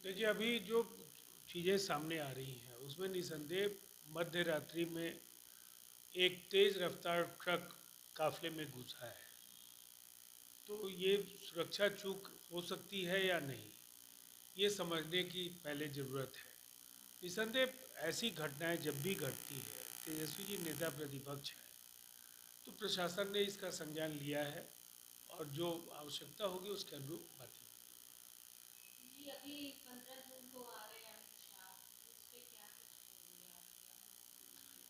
देखिए, अभी जो चीज़ें सामने आ रही हैं उसमें निसंदेह मध्य रात्रि में एक तेज़ रफ्तार ट्रक काफिले में घुसा है। तो ये सुरक्षा चूक हो सकती है या नहीं, ये समझने की पहले ज़रूरत है। निसंदेह ऐसी घटनाएं जब भी घटती है, तेजस्वी जी नेता प्रतिपक्ष है, तो प्रशासन ने इसका संज्ञान लिया है और जो आवश्यकता होगी उसके अनुरूप बातें। जी, अभी 15 जून को आ रहे हैं अमित शाह, इस पे क्या कुछ बोलेंगे आप?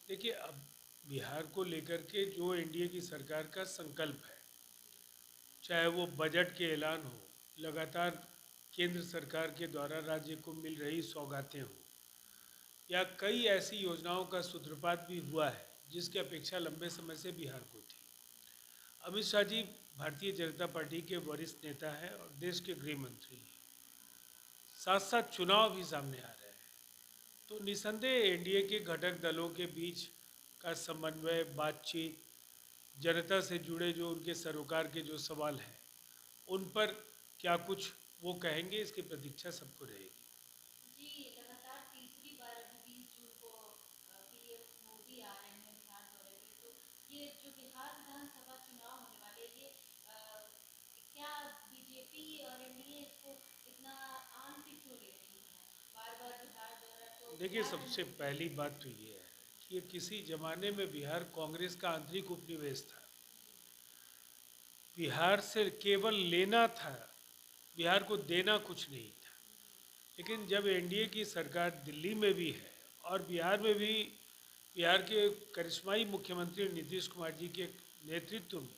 देखिए, अब बिहार को लेकर के जो एनडीए की सरकार का संकल्प है, चाहे वो बजट के ऐलान हो, लगातार केंद्र सरकार के द्वारा राज्य को मिल रही सौगातें हों, या कई ऐसी योजनाओं का सूत्रपात भी हुआ है जिसकी अपेक्षा लंबे समय से बिहार को थी। अमित शाह जी भारतीय जनता पार्टी के वरिष्ठ नेता हैं और देश के गृह मंत्री हैं। साथ साथ चुनाव भी सामने आ रहे हैं, तो निसंदेह एनडीए के घटक दलों के बीच का समन्वय, बातचीत, जनता से जुड़े जो उनके सरोकार के जो सवाल हैं उन पर क्या कुछ वो कहेंगे, इसकी प्रतीक्षा सबको रहेगी। जी, लगातार तीसरी बार अभी 20 जून को पीएम मोदी आ रहे हैं बिहार दौरे पे, तो ये जो बिहार विधानसभा चुनाव होने वाले, ये क्या बीजेपी और एनडीए इसको इतना आम से क्यों ले रही है? बार बार बिहार दौरा, तो देखिए, क्या सबसे रणनीति है? पहली बात तो ये है कि ये किसी ज़माने में बिहार कांग्रेस का आंतरिक उपनिवेश था। बिहार से केवल लेना था, बिहार को देना कुछ नहीं था। लेकिन जब एनडीए की सरकार दिल्ली में भी है और बिहार में भी बिहार के करिश्माई मुख्यमंत्री नीतीश कुमार जी के नेतृत्व में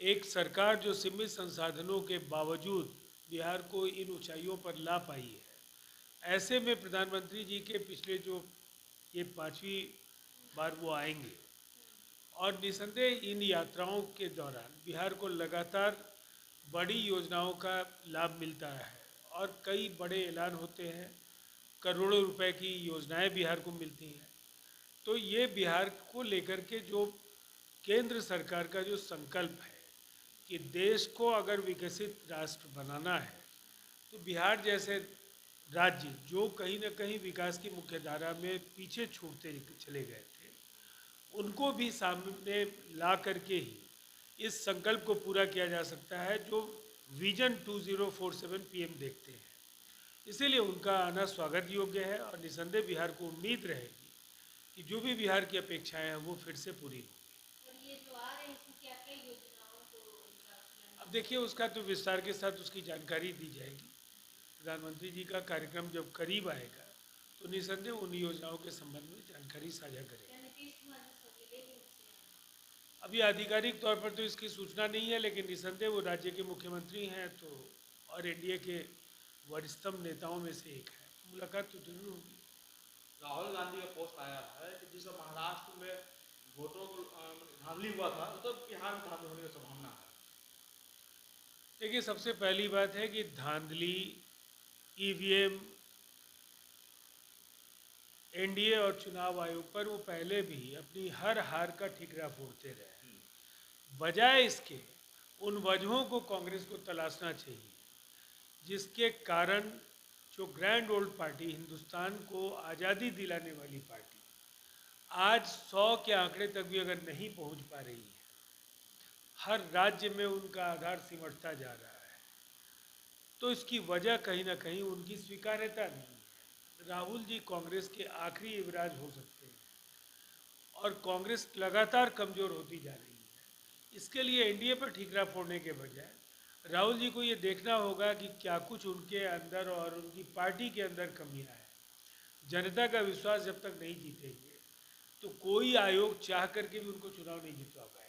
एक सरकार जो सीमित संसाधनों के बावजूद बिहार को इन ऊंचाइयों पर ला पाई है, ऐसे में प्रधानमंत्री जी के पिछले जो ये पांचवी बार वो आएंगे, और निसंदेह इन यात्राओं के दौरान बिहार को लगातार बड़ी योजनाओं का लाभ मिलता है और कई बड़े ऐलान होते हैं, करोड़ों रुपए की योजनाएं बिहार को मिलती हैं। तो ये बिहार को लेकर के जो केंद्र सरकार का जो संकल्प है कि देश को अगर विकसित राष्ट्र बनाना है, तो बिहार जैसे राज्य जो कहीं ना कहीं विकास की मुख्यधारा में पीछे छूटते चले गए थे, उनको भी सामने ला करके ही इस संकल्प को पूरा किया जा सकता है जो विजन 2047 पीएम देखते हैं। इसीलिए उनका आना स्वागत योग्य है और निसंदेह बिहार को उम्मीद रहेगी कि जो भी बिहार की अपेक्षाएं हैं वो फिर से पूरी होंगी। और ये जो आ रहे हैं, इसमें क्या क्या योजनाओं को उनका अब शिलान्यास देखिए, करेंगे? उसका तो विस्तार के साथ उसकी जानकारी दी जाएगी। प्रधानमंत्री जी का कार्यक्रम जब करीब आएगा तो निसंदेह उन योजनाओं के संबंध में जानकारी साझा क्या करेंगे। नीतीश कुमार जी से मिलेंगे उनसे? अभी आधिकारिक तौर पर तो इसकी सूचना नहीं है, लेकिन निसंदेह वो राज्य के मुख्यमंत्री हैं तो और एनडीए के वरिष्ठतम नेताओं में से एक है, तो मुलाकात तो जरूर होगी। राहुल गांधी का पोस्ट आया है कि जिस महाराष्ट्र में वोटों को धांधली हुआ था, तो बिहार में धांधली होने की संभावना है। देखिए, सबसे पहली बात है कि धांधली, ईवीएम, एनडीए और चुनाव आयोग पर वो पहले भी अपनी हर हार का ठिकरा फोड़ते रहे हैं। बजाय इसके उन वजहों को कांग्रेस को तलाशना चाहिए जिसके कारण जो ग्रैंड ओल्ड पार्टी, हिंदुस्तान को आज़ादी दिलाने वाली पार्टी, आज 100 के आंकड़े तक भी अगर नहीं पहुंच पा रही है, हर राज्य में उनका आधार सिमटता जा रहा है, तो इसकी वजह कहीं ना कहीं उनकी स्वीकार्यता नहीं है। राहुल जी कांग्रेस के आखिरी युवराज हो सकते हैं और कांग्रेस लगातार कमज़ोर होती जा रही है। इसके लिए एनडीए पर ठीकरा फोड़ने के बजाय राहुल जी को ये देखना होगा कि क्या कुछ उनके अंदर और उनकी पार्टी के अंदर कमियां हैं। जनता का विश्वास जब तक नहीं जीतेंगे तो कोई आयोग चाह करके भी उनको चुनाव नहीं जितवा पाएगा।